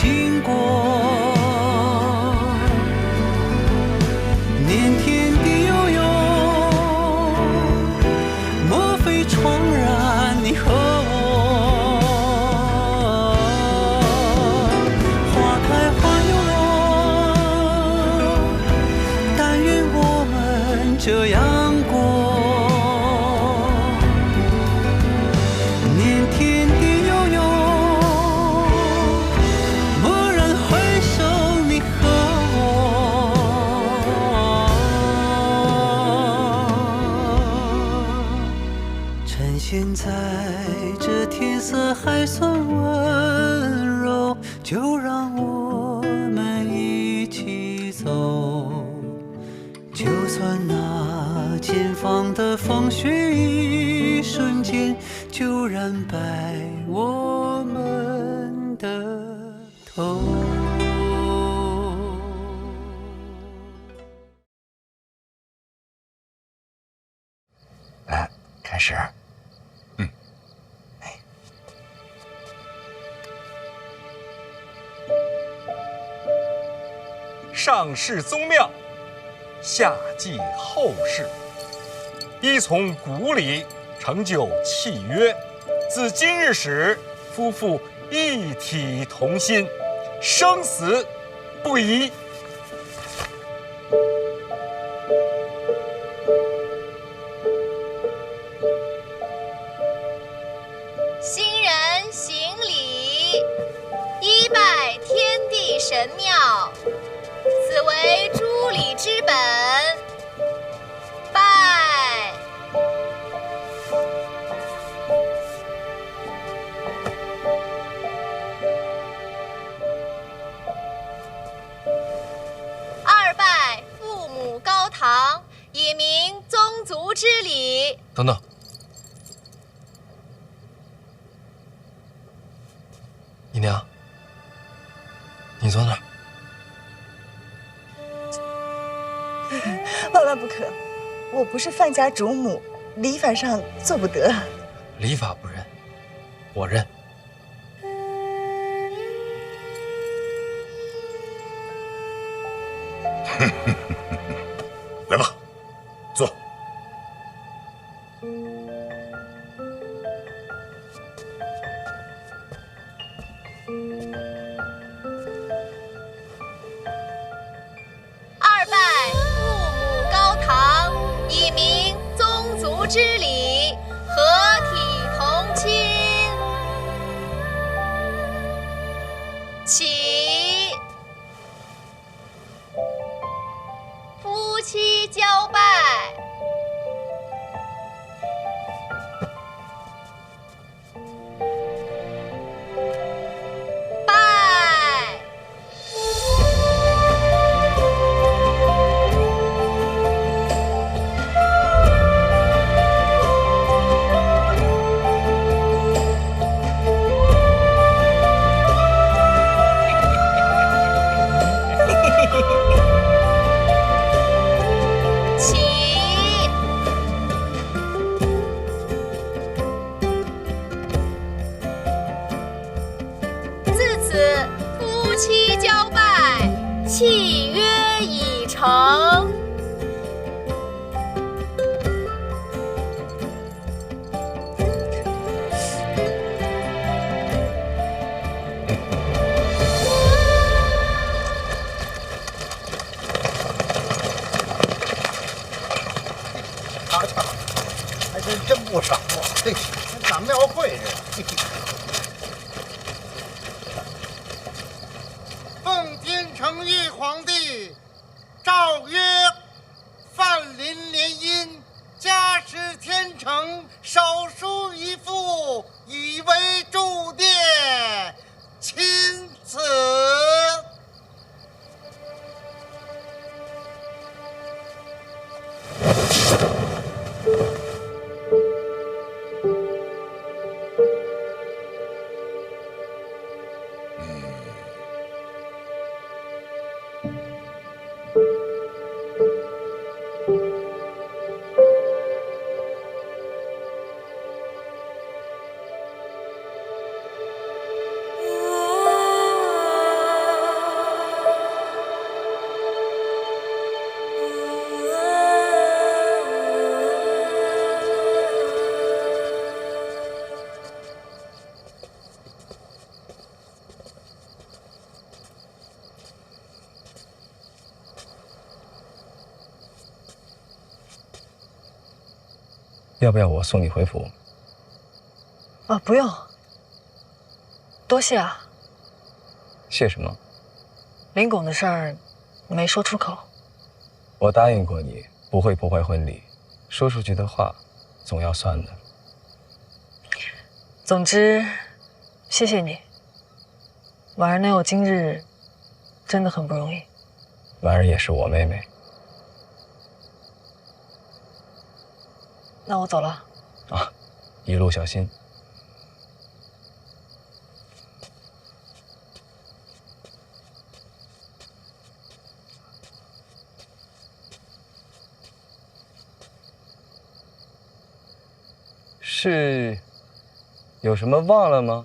经过，念天地悠悠，莫非怆然你和我？花开花又落，但愿我们这样过。念天地悠悠，蓦然回首你和我。趁现在这天色还算温柔，就让我们一起走。就算那前方的风雪一瞬间就染白我们的头。开始。上世宗庙，下继后世，依从古礼，成就契约。自今日始，夫妇一体同心，生死不移。新人行礼，一拜天地神庙，此为诸礼之本。拜。二拜父母高堂，以明宗族之礼。等等，姨娘，你坐那儿。万万不可！我不是范家主母，礼法上做不得。礼法不认，我认。来吧，坐。二拜父母高堂，以明宗族之礼，合体同亲。起。夫妻交拜。拜。起。自此夫妻交拜，契约已成。还真不少啊！嘿，跟咱庙会似的。奉天承运皇帝诏曰：范林联姻，家史天成，手书一副，以为铸殿，钦此。要不要我送你回府？不用，多谢啊。谢什么？林拱的事儿没说出口。我答应过你，不会破坏婚礼，说出去的话，总要算的。总之，谢谢你。婉儿能有今日，真的很不容易。婉儿也是我妹妹。那我走了。啊，一路小心。是有什么忘了吗？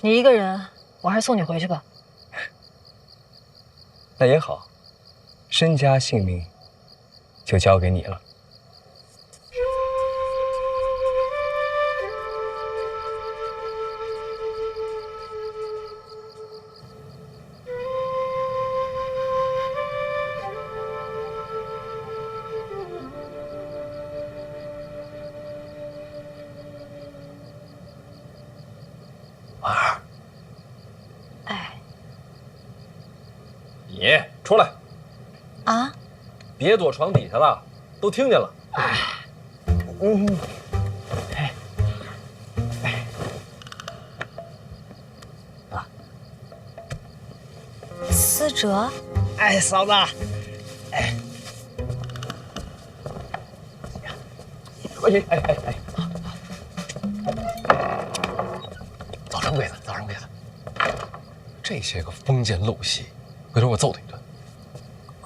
你一个人，我还是送你回去吧。那也好，身家性命就交给你了。婉儿，哎，你出来，啊，别躲床底下了，都听见了。思哲，哎，嫂子，哎，早生贵子，早生贵子。这些个封建陋习，回头我揍他一顿。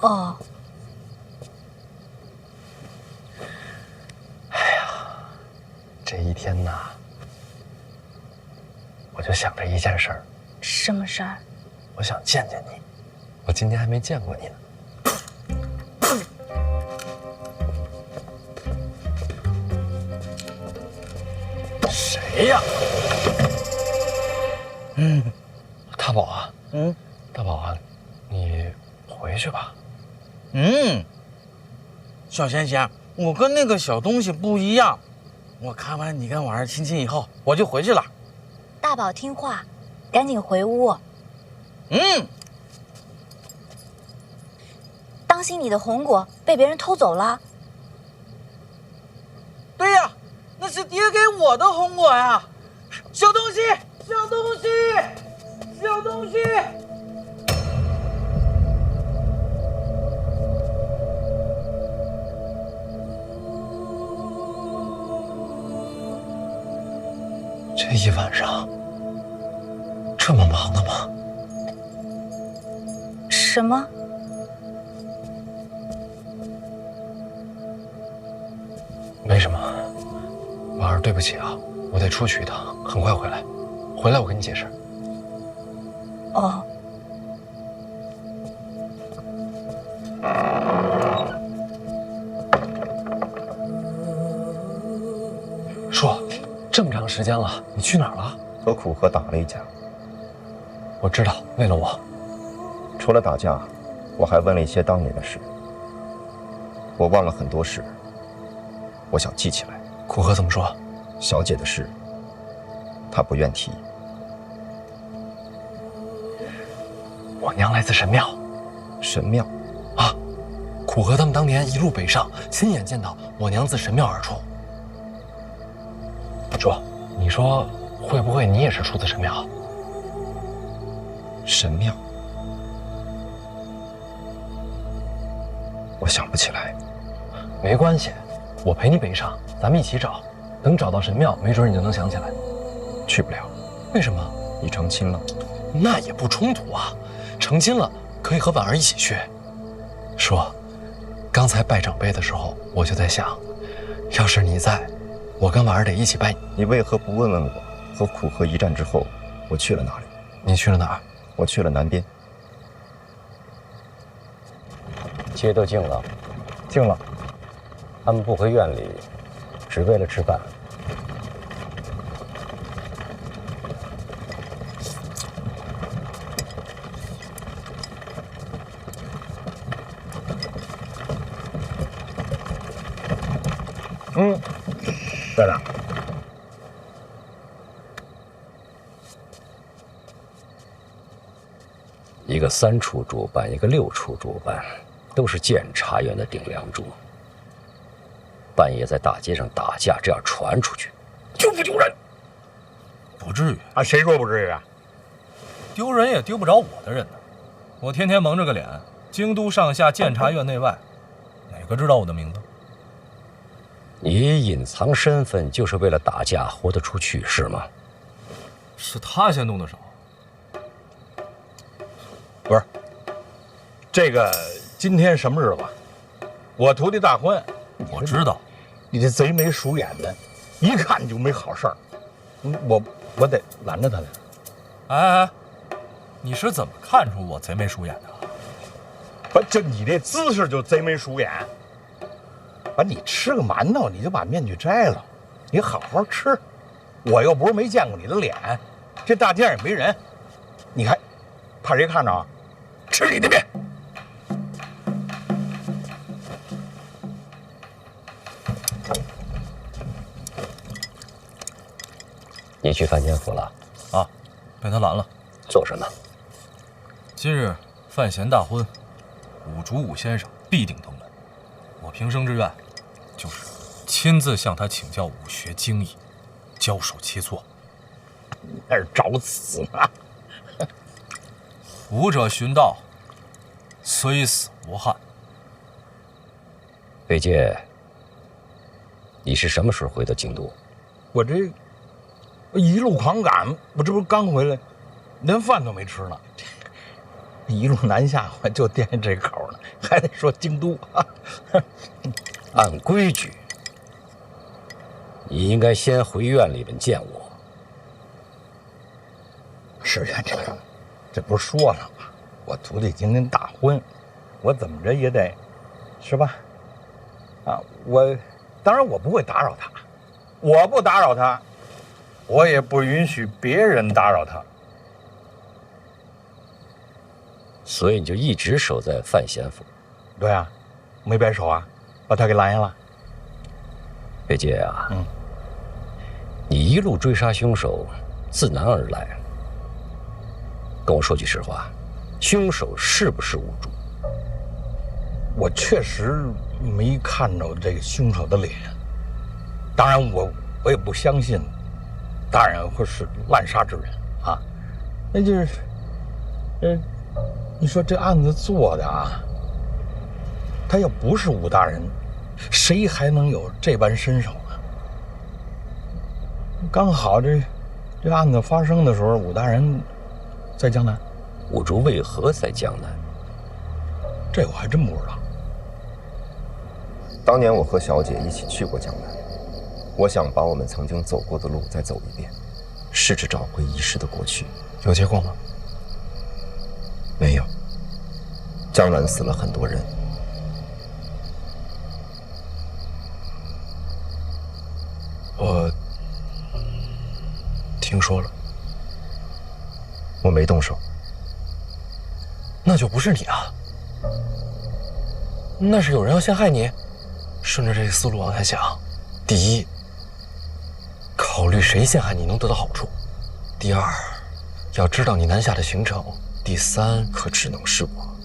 哦，这一天呐，我就想着一件事儿，什么事儿？我想见见你。我今天还没见过你呢。谁呀？大宝啊，大宝啊，你回去吧。小贤贤，我跟那个小东西不一样，我看完你跟婉儿亲亲以后，我就回去了。大宝听话，赶紧回屋。当心你的红果被别人偷走了。对呀，那是爹给我的红果呀！小东西，小东西，小东西！这一晚上这么忙的吗？什么？没什么，婉儿，对不起啊，我得出去一趟，很快回来。回来我跟你解释。哦，说，这么长时间了，你去哪儿了？和苦荷打了一架。我知道，为了我。除了打架，我还问了一些当年的事。我忘了很多事，我想记起来。苦荷怎么说？小姐的事，她不愿提。我娘来自神庙。神庙？啊，苦荷他们当年一路北上，亲眼见到我娘自神庙而出。说，你说会不会你也是出自神庙？神庙？我想不起来。没关系，我陪你北上，咱们一起找。等找到神庙，没准你就能想起来。去不了。为什么？你成亲了。那也不冲突啊，成亲了可以和婉儿一起去。说，刚才拜长辈的时候，我就在想，要是你在，我跟婉儿得一起拜。你为何不问问我？和苦荷一战之后，我去了哪里？你去了哪儿？我去了南边。街都静了，静了。他们不回院里，只为了吃饭。院长，一个3处主办，一个6处主办，都是监察院的顶梁柱。半夜在大街上打架，这样传出去，丢不丢人？不至于啊，谁说不至于啊？丢人也丢不着我的人呢。我天天蒙着个脸，京都上下监察院内外，哪个知道我的名字？你隐藏身份就是为了打架活得出去是吗？是他先动的手。不是，这个今天什么日子？我徒弟大婚。我知道，你这贼眉鼠眼的，一看就没好事儿。我得拦着他来。哎，你是怎么看出我贼眉鼠眼的？不，就你这姿势就贼眉鼠眼。你吃个馒头，你就把面具摘了，你好好吃。我又不是没见过你的脸，这大街上也没人，你还怕谁看着啊？吃你的面。你去范监府了？啊，被他拦了。做什么？今日范闲大婚，武主武先生必定登门。我平生之愿，就是亲自向他请教武学精艺，教授切磋。那是找死呢！武者寻道，虽死无憾。北界，你是什么时候回的京都？我这一路狂赶，我这不是刚回来，连饭都没吃呢。一路南下，我就惦记这口呢，还得说京都。按规矩，你应该先回院里面见我。是院长，这不是说了吗？我徒弟今天大婚，我怎么着也得，是吧？啊，当然我不会打扰他，我不打扰他，我也不允许别人打扰他。所以你就一直守在范闲府。对啊，没白守啊，把他给拦下了。北界啊，你一路追杀凶手，自南而来。跟我说句实话，凶手是不是武主？我确实没看着这个凶手的脸，当然我也不相信大人会是滥杀之人啊。那就是，你说这案子做的啊，他要不是武大人，谁还能有这般身手呢？刚好这案子发生的时候，武大人在江南。武主为何在江南？这我还真不知道。当年我和小姐一起去过江南，我想把我们曾经走过的路再走一遍，试着找回遗失的过去。有结果吗？没有。江南死了很多人。我听说了。我没动手。那就不是你啊。那是有人要陷害你。顺着这个思路往下想，第一，考虑谁陷害你能得到好处；第二，要知道你南下的行程；第三，可只能是我。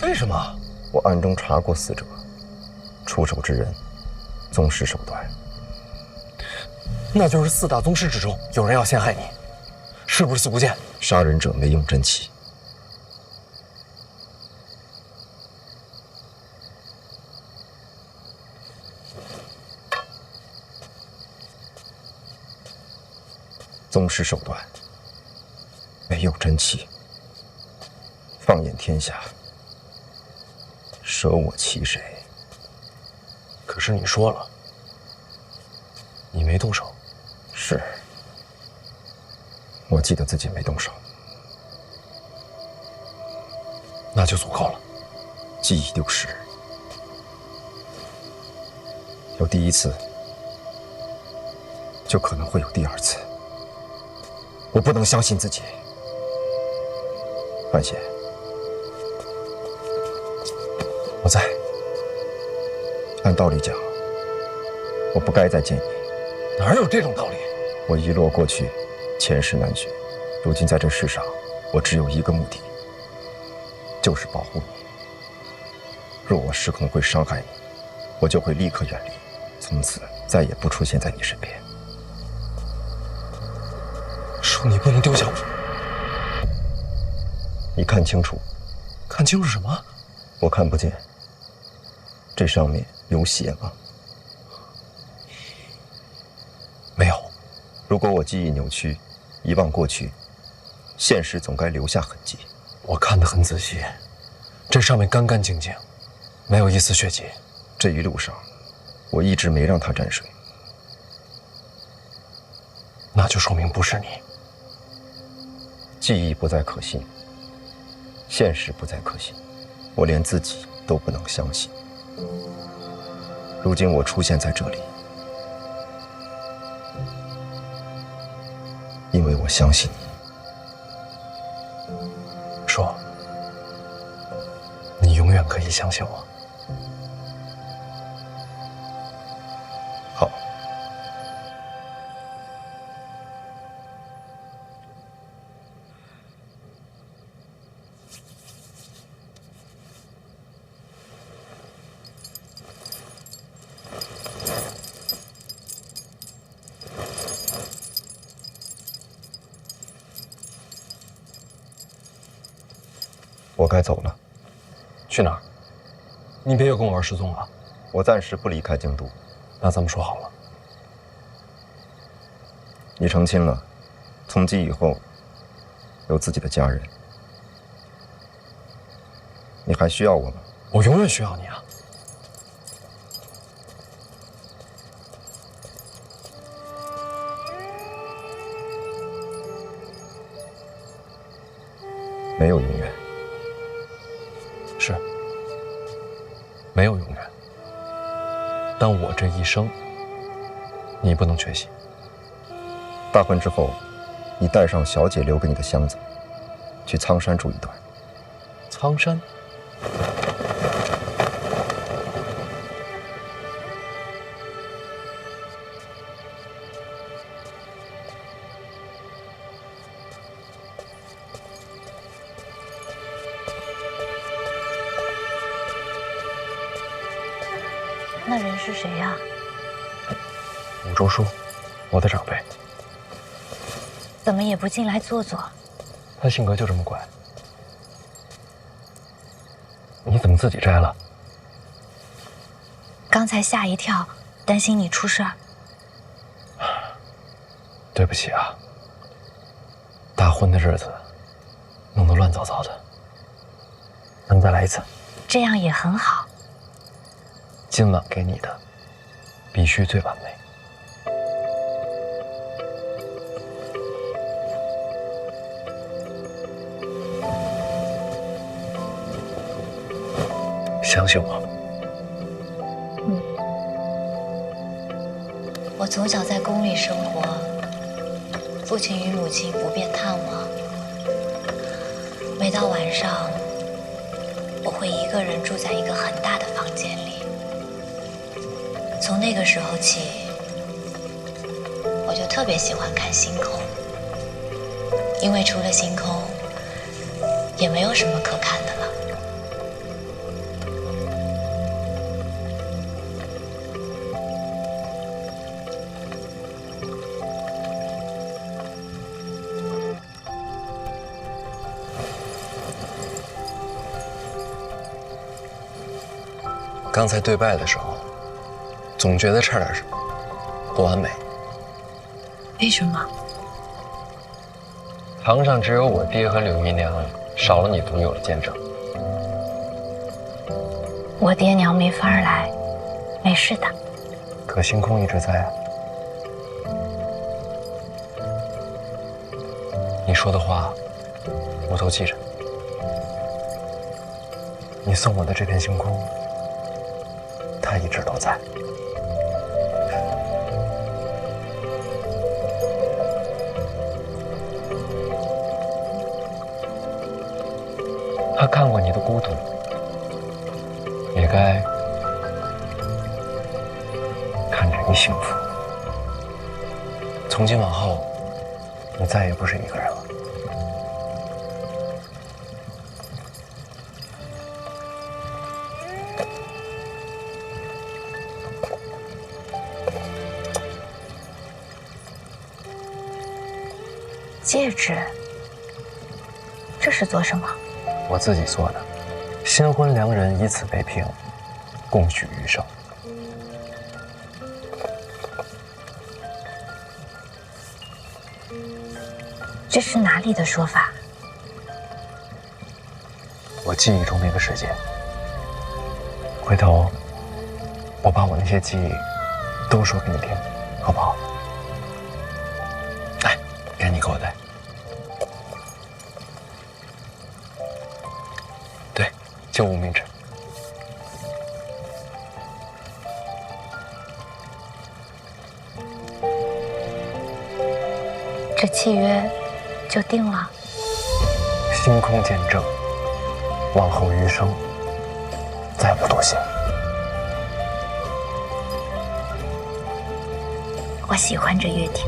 为什么？我暗中查过死者，出手之人，宗师手段。那就是4大宗师之中有人要陷害你，是不是四不见？杀人者没用真气。宗师手段，没有真气。放眼天下，舍我其谁？可是你说了，你没动手。是，我记得自己没动手。那就足够了。记忆丢失，有第一次，就可能会有第二次。我不能相信自己。范闲，我在。按道理讲，我不该再见你。哪有这种道理？我遗落过去，前世难绝。如今在这世上，我只有一个目的，就是保护你。若我失控会伤害你，我就会立刻远离，从此再也不出现在你身边。叔，你不能丢下我。你看清楚，看清楚什么？我看不见。这上面有血吗？没有。如果我记忆扭曲，遗忘过去，现实总该留下痕迹。我看得很仔细，这上面干干净净，没有一丝血迹。这一路上，我一直没让它沾水。那就说明不是你。记忆不再可信，现实不再可信，我连自己都不能相信。如今我出现在这里，因为我相信你。说，你永远可以相信我。好。我该走了。去哪儿？你别又跟我玩失踪了。我暂时不离开京都。那咱们说好了。你成亲了，从今以后有自己的家人。你还需要我吗？我永远需要你啊。没有永远。是，没有永远。但我这一生，你不能缺席。大婚之后，你带上小姐留给你的箱子，去苍山住一段。苍山？那人是谁呀？武周叔，我的长辈。怎么也不进来坐坐？他性格就这么怪。你怎么自己摘了？刚才吓一跳，担心你出事儿。对不起啊，大婚的日子弄得乱糟糟的。咱再来一次。这样也很好。今晚给你的必须最完美。相信我。我从小在宫里生活，父亲与母亲不便探望。每到晚上，我会一个人住在一个很大的房间里。从那个时候起，我就特别喜欢看星空，因为除了星空，也没有什么可看的了。刚才对拜的时候，总觉得差点什么，不完美。为什么？堂上只有我爹和柳姨娘，少了你独有的见证。我爹娘没法来，没事的。可星空一直在啊。你说的话，我都记着。你送我的这片星空，它一直都在。他看过你的孤独，也该看着你你幸福。从今往后，你再也不是一个人了。戒指，这是做什么？我自己做的，新婚良人以此为凭，共许余生。这是哪里的说法？我记忆中那个世界。回头，我把我那些记忆都说给你听，好不好？来，赶紧给我戴。对，就无名指。这契约就定了。星空见证，往后余生再不多谢。我喜欢这约定。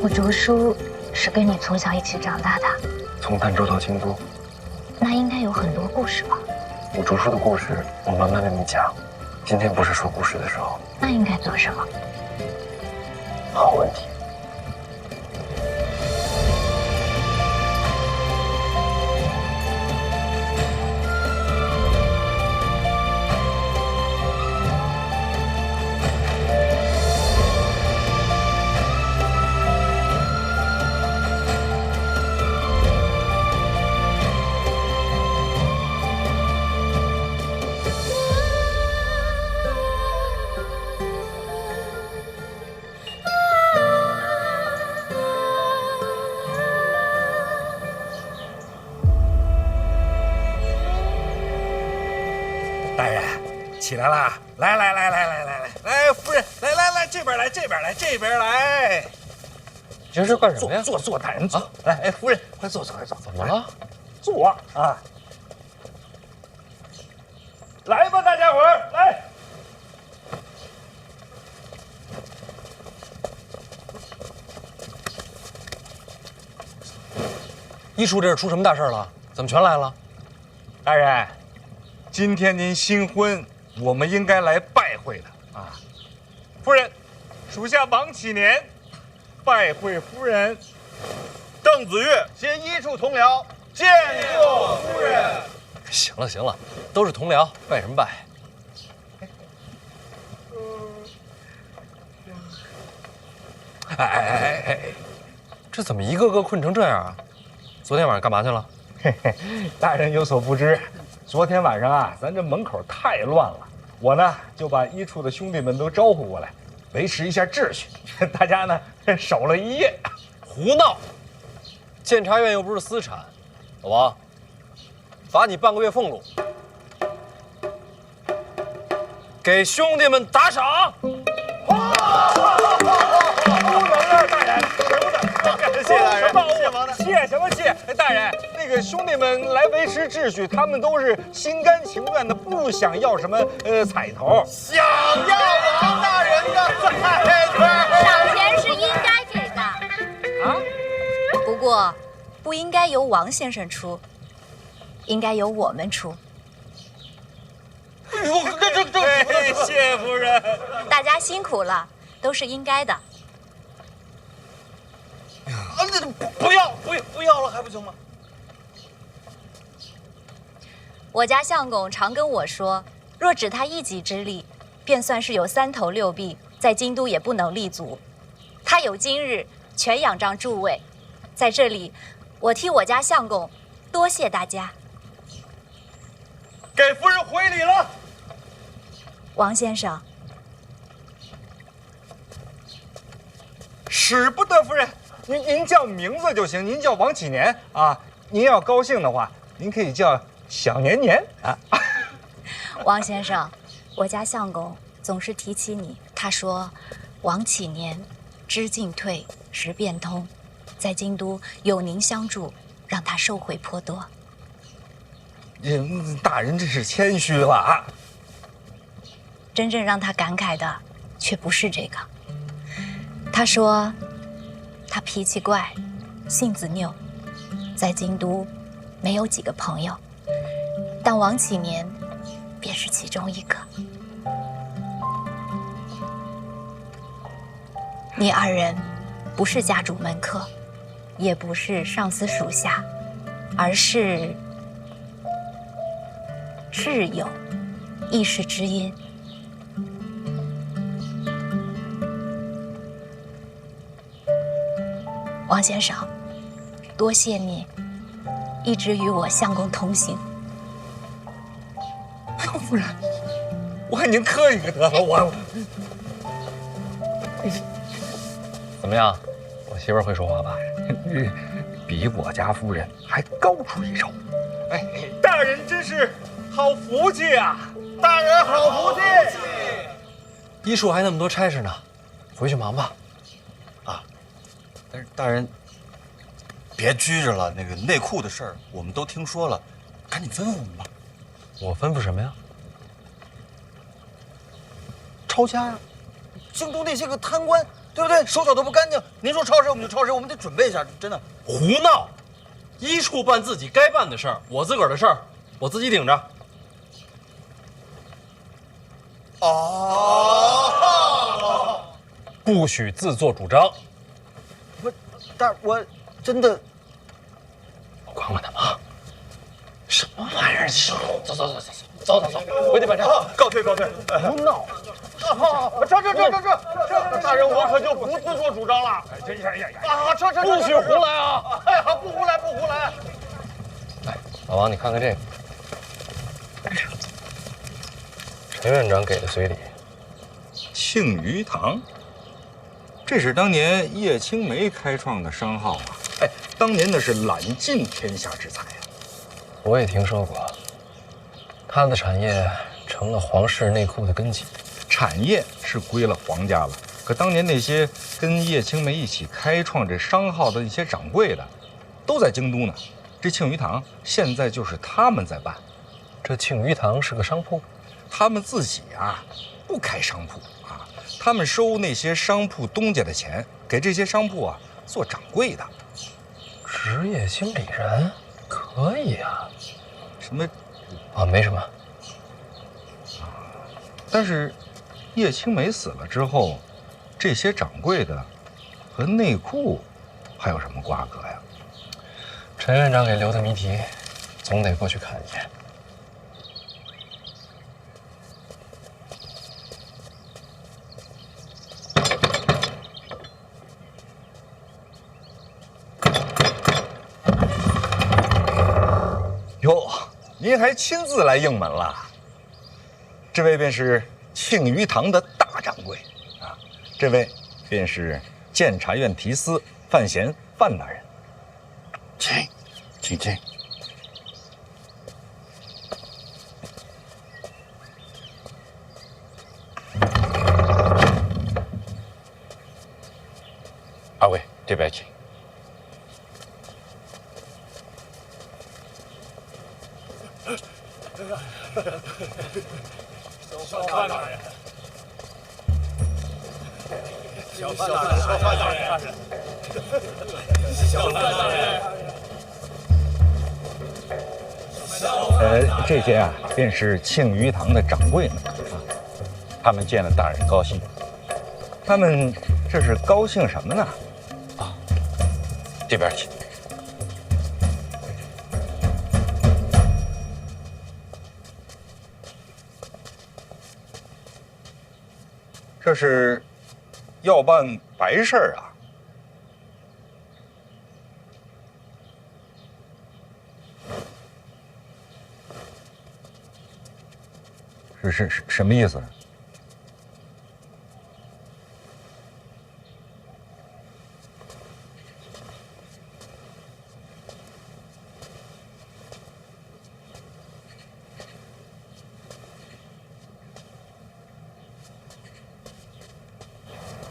我竹叔是跟你从小一起长大的，从儋州到京都，那应该有很多故事吧？我竹叔的故事，我慢慢为你讲。今天不是说故事的时候。那应该做什么？好问题。大人，起来啦！来，夫人，来，这边来，这边来。这是干什么呀？坐，大人坐。来，夫人，快坐。怎么了？坐啊！来吧，大家伙儿，来。一叔这是出什么大事了？怎么全来了？大人，今天您新婚，我们应该来拜会的啊。夫人，属下王启年拜会夫人。邓子越携一处同僚见过夫人。行了，都是同僚，拜什么拜？哎，这怎么一个个困成这样啊？昨天晚上干嘛去了？大人有所不知，昨天晚上啊，咱这门口太乱了，我呢就把一处的兄弟们都招呼过来，维持一下秩序。大家呢守了一夜。胡闹！监察院又不是私产。老王，罚你半个月俸禄，给兄弟们打赏。不能啊，大人，谢大人，谢王大，谢什么谢？大人，那个兄弟们来维持秩序，他们都是心甘情愿的，不想要什么彩头，想要王大人的彩头。赏钱是应该给的啊，不过不应该由王先生出，应该由我们出。谢夫人，大家辛苦了，都是应该的。不要了，还不行吗？我家相公常跟我说，若只他一己之力，便算是有3头6臂，在京都也不能立足。他有今日，全仰仗诸位。在这里，我替我家相公多谢大家。给夫人回礼了。王先生，使不得，夫人，您叫名字就行，您叫王启年啊。您要高兴的话，您可以叫想年年啊。王先生，我家相公总是提起你，他说王启年知进退，识变通，在京都有您相助，让他收获颇多。大人这是谦虚了啊。真正让他感慨的却不是这个。他说他脾气怪，性子拗，在京都没有几个朋友，但王启年便是其中一个。你二人不是家主门客，也不是上司属下，而是挚友，亦是知音。王先生，多谢你一直与我相公同行。夫人，我看您客一个得了，我。怎么样，我媳妇儿会说话吧？比我家夫人还高出一筹。哎，大人真是好福气啊！大人好福气。医术还那么多差事呢，回去忙吧。但是大人，别拘着了，那个内库的事儿我们都听说了，赶紧吩咐我们吧。我吩咐什么呀？抄家呀！京都那些个贪官，对不对？手脚都不干净。您说抄谁我们就抄谁，我们得准备一下，真的。胡闹！医处办自己该办的事儿，我自个儿的事儿我自己顶着。哦，不许自作主张。但是我真的，我管我的忙。什么玩意儿？走，回去办账。告退。不闹！这，大人我可就不自作主张了。这，不许胡来啊！哎呀，不胡来。哎，老王，你看看这个，陈院长给的随礼。庆余堂，这是当年叶青梅开创的商号啊！哎，当年那是揽尽天下之财啊！我也听说过，他的产业成了皇室内库的根基。产业是归了皇家了，可当年那些跟叶青梅一起开创这商号的一些掌柜的，都在京都呢。这庆余堂现在就是他们在办。这庆余堂是个商铺，他们自己啊不开商铺啊，他们收那些商铺东家的钱，给这些商铺啊做掌柜的。职业经理人可以啊。什么？啊，没什么。但是叶青梅死了之后，这些掌柜的和内库还有什么瓜葛呀？陈院长给留的谜题，总得过去看一眼。哟，您还亲自来应门了？这位便是庆余堂的大掌柜啊，这位便是监察院提司范闲范大人。请。二位这边请。小范大人，小范大人，这些啊，便是庆余堂的掌柜们啊，他们见了大人高兴。他们这是高兴什么呢？啊，这边请。这是要办白事儿啊！是什么意思？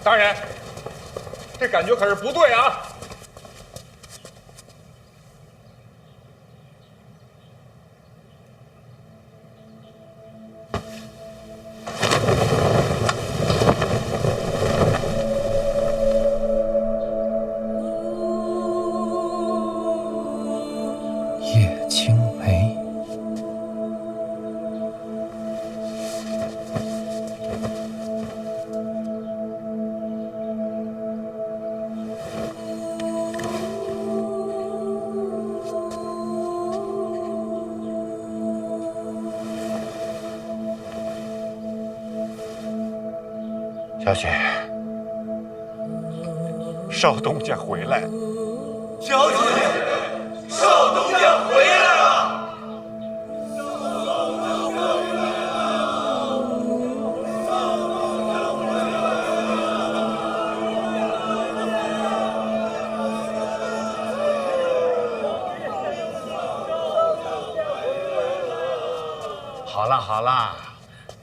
大人，这感觉可是不对啊！叶青梅。小姐，少东家回来了。小姐，少东家回来了。好了好了，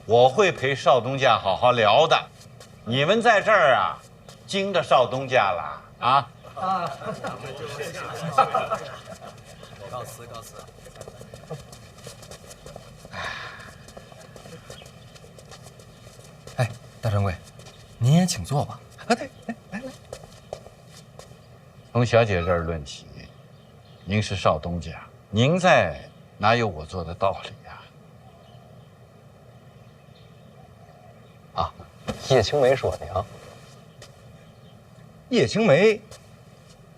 我会陪少东家好好聊的。你们在这儿啊，惊着少东家了啊！告辞告辞。哎，大掌柜，您也请坐吧。啊，对，来。从小姐这儿论起，您是少东家，您在哪有我做的道理呀？啊，叶青梅是我娘。叶青梅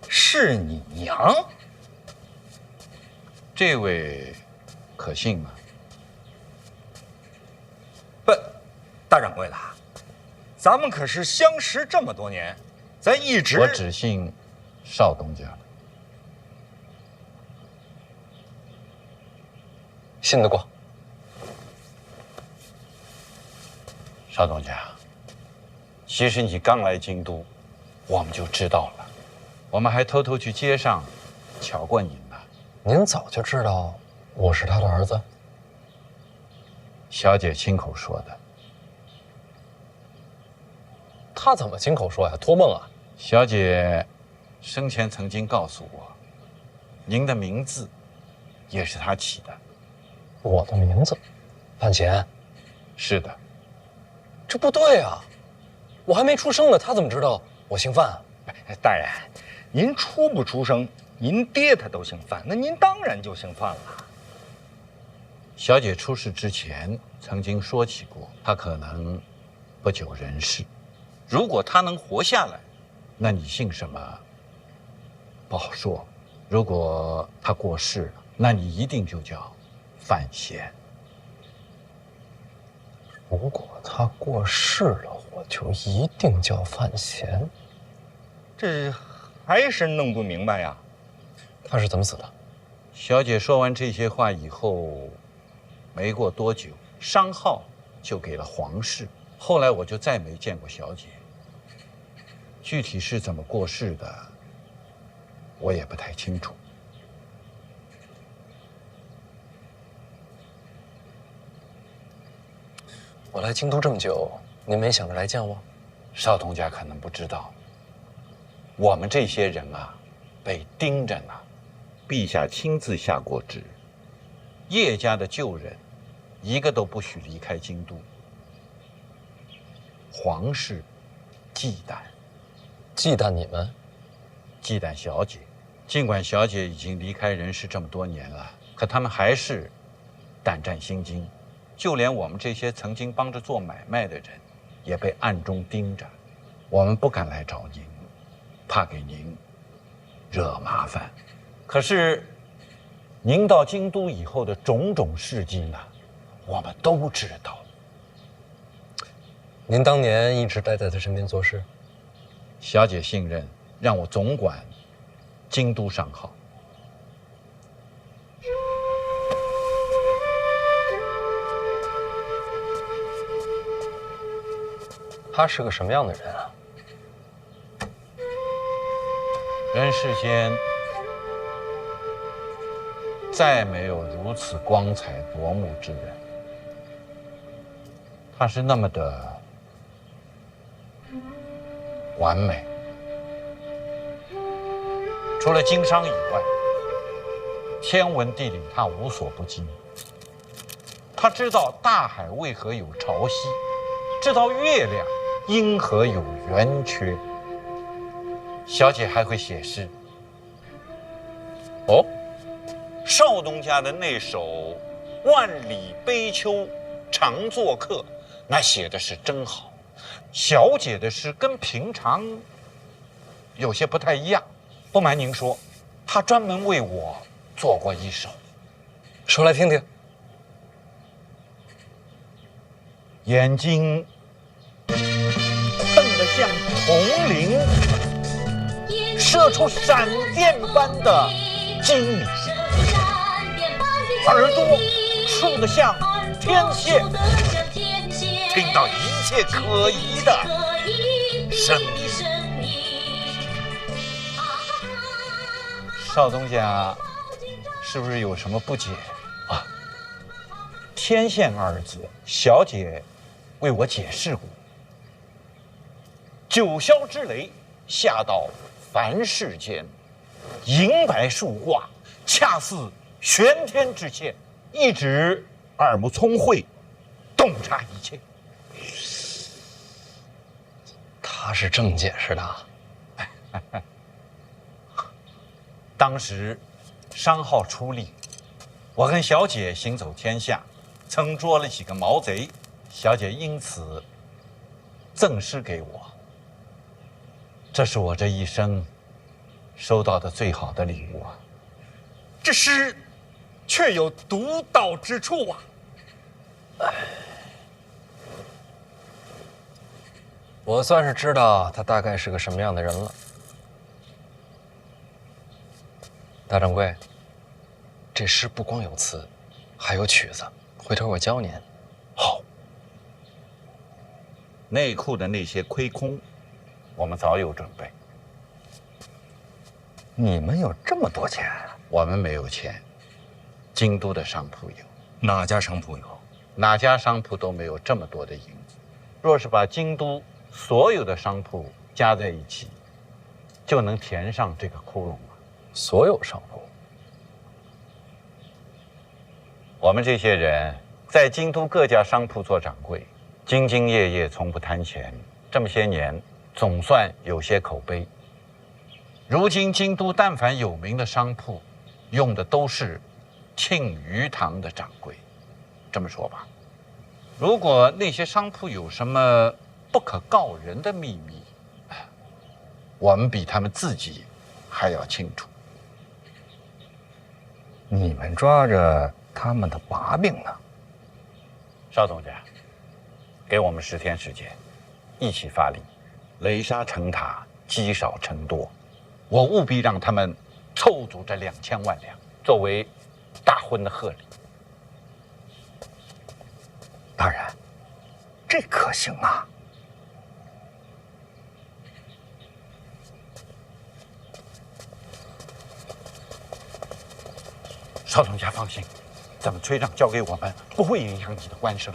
是你娘？这位可信吗？不，大掌柜的，咱们可是相识这么多年，咱一直……我只信少东家的。信得过。少东家，其实你刚来京都，我们就知道了，我们还偷偷去街上瞧过您呢。您早就知道我是他的儿子？小姐亲口说的。他怎么亲口说呀？托梦啊？小姐生前曾经告诉我，您的名字也是他起的。我的名字？范闲？是的。这不对啊！我还没出生呢，他怎么知道我姓范啊？大人，您出不出生，您爹他都姓范，那您当然就姓范了。小姐出事之前曾经说起过，她可能不久人世。如果她能活下来，那你姓什么不好说。如果她过世了，那你一定就叫范闲。如果他过世了，我就一定叫范闲。这还是弄不明白呀。他是怎么死的？小姐说完这些话以后，没过多久，商号就给了皇室。后来我就再没见过小姐。具体是怎么过世的，我也不太清楚。我来京都这么久，您没想着来见我？少东家可能不知道，我们这些人啊，被盯着呢。陛下亲自下过旨，叶家的旧人，一个都不许离开京都。皇室忌惮，忌惮你们，忌惮小姐。尽管小姐已经离开人世这么多年了，可他们还是胆战心惊。就连我们这些曾经帮着做买卖的人，也被暗中盯着。我们不敢来找您，怕给您惹麻烦。可是，您到京都以后的种种事迹呢，我们都知道。您当年一直待在他身边做事？小姐信任，让我总管京都商号。他是个什么样的人啊？人世间再没有如此光彩夺目之人。他是那么的完美。除了经商以外，天文地理他无所不精。他知道大海为何有潮汐，知道月亮因何有圆缺。小姐还会写诗。哦，少东家的那首《万里悲秋常作客》，那写的是真好。小姐的诗跟平常有些不太一样。不瞒您说，她专门为我做过一首，说来听听。眼睛瞪得像铜铃，射出闪电般的精明；耳朵竖得像天线，听到一切可疑的声音。少东家是不是有什么不解啊？天线二字，小姐为我解释过。九霄之雷下到凡世间，银白树挂，恰似玄天之线，一指耳目聪慧，洞察一切。他是这么解释的。当时商号出力，我跟小姐行走天下，曾捉了几个毛贼，小姐因此赠诗给我。这是我这一生收到的最好的礼物啊！这诗却有独到之处啊！我算是知道他大概是个什么样的人了。大掌柜，这诗不光有词，还有曲子，回头我教您。好。内库的那些亏空，我们早有准备。你们有这么多钱？我们没有钱，京都的商铺有。哪家商铺有？哪家商铺都没有这么多的银子。若是把京都所有的商铺加在一起，就能填上这个窟窿了。所有商铺？我们这些人在京都各家商铺做掌柜，兢兢业业，从不贪钱。这么些年，总算有些口碑。如今京都但凡有名的商铺，用的都是庆余堂的掌柜。这么说吧，如果那些商铺有什么不可告人的秘密，我们比他们自己还要清楚。你们抓着他们的把柄呢？邵总家，给我们10天时间，一起发力，垒沙成塔，积少成多。我务必让他们凑足这2000万两，作为大婚的贺礼。大人，这可行啊！邵总家放心，咱们催账交给我们，不会影响你的官声。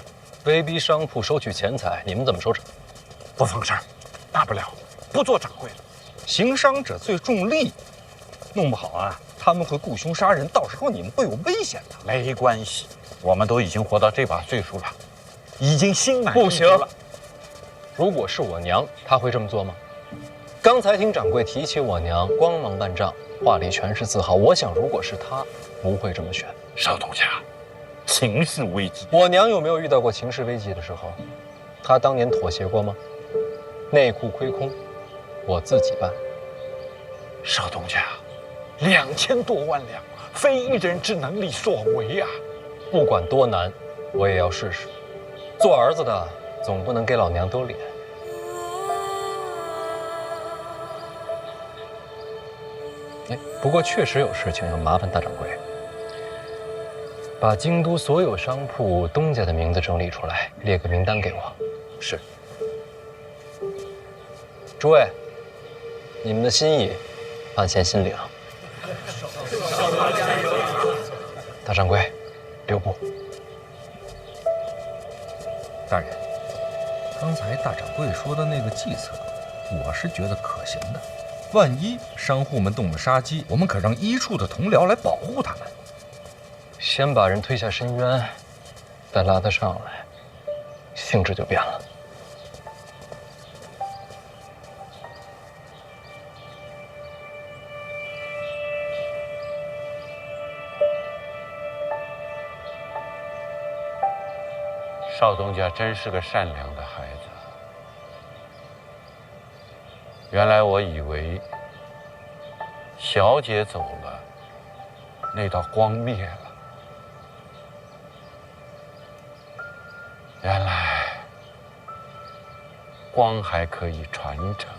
威逼商铺收取钱财，你们怎么收场？不放事儿，大不了不做掌柜了。行商者最重利，弄不好啊，他们会雇凶杀人，到时候你们会有危险的。没关系，我们都已经活到这把岁数了，已经心满不行意足了。如果是我娘，她会这么做吗？刚才听掌柜提起我娘，光芒万丈，话里全是自豪。我想，如果是她，不会这么选。邵东家，情势危急。我娘有没有遇到过情势危急的时候？她当年妥协过吗？内库亏空，我自己办。邵东家，2000多万两，非一人之能力所为啊！不管多难，我也要试试。做儿子的总不能给老娘丢脸。哎，不过确实有事情要麻烦大掌柜，把京都所有商铺东家的名字整理出来，列个名单给我。是。诸位，你们的心意，俺先心领。大掌柜，留步。大人，刚才大掌柜说的那个计策，我是觉得可行的。万一商户们动了杀机，我们可让医处的同僚来保护他们。先把人推下深渊，再拉他上来，性质就变了。少东家真是个善良的孩子。原来我以为小姐走了，那道光灭了。原来光还可以传承。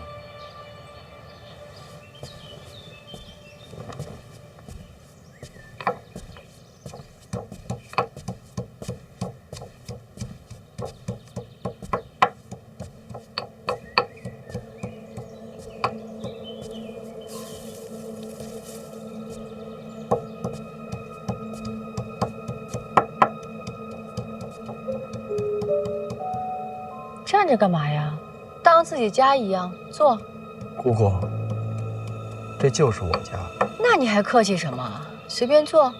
站着干嘛呀？当自己家一样坐。姑姑，这就是我家。那你还客气什么？随便坐。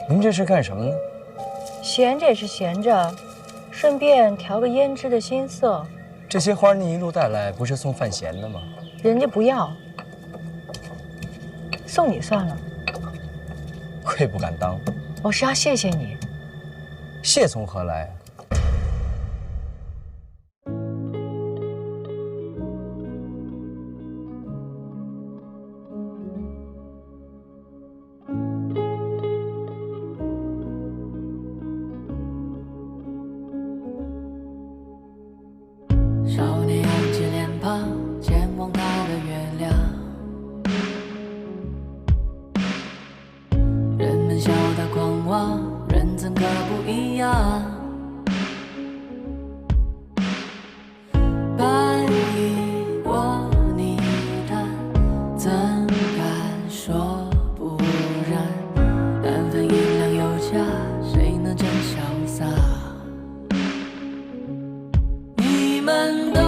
您这是干什么呢？闲着也是闲着，顺便调个胭脂的新色。这些花您一路带来，不是送范闲的吗？人家不要，送你算了。愧不敢当。我是要谢谢你。谢从何来？少年扬起脸庞，前往他的月亮。人们笑他狂妄，人怎可不一样？白衣过泥潭，怎敢说不然？但凡银两有价，谁能真潇洒？你们都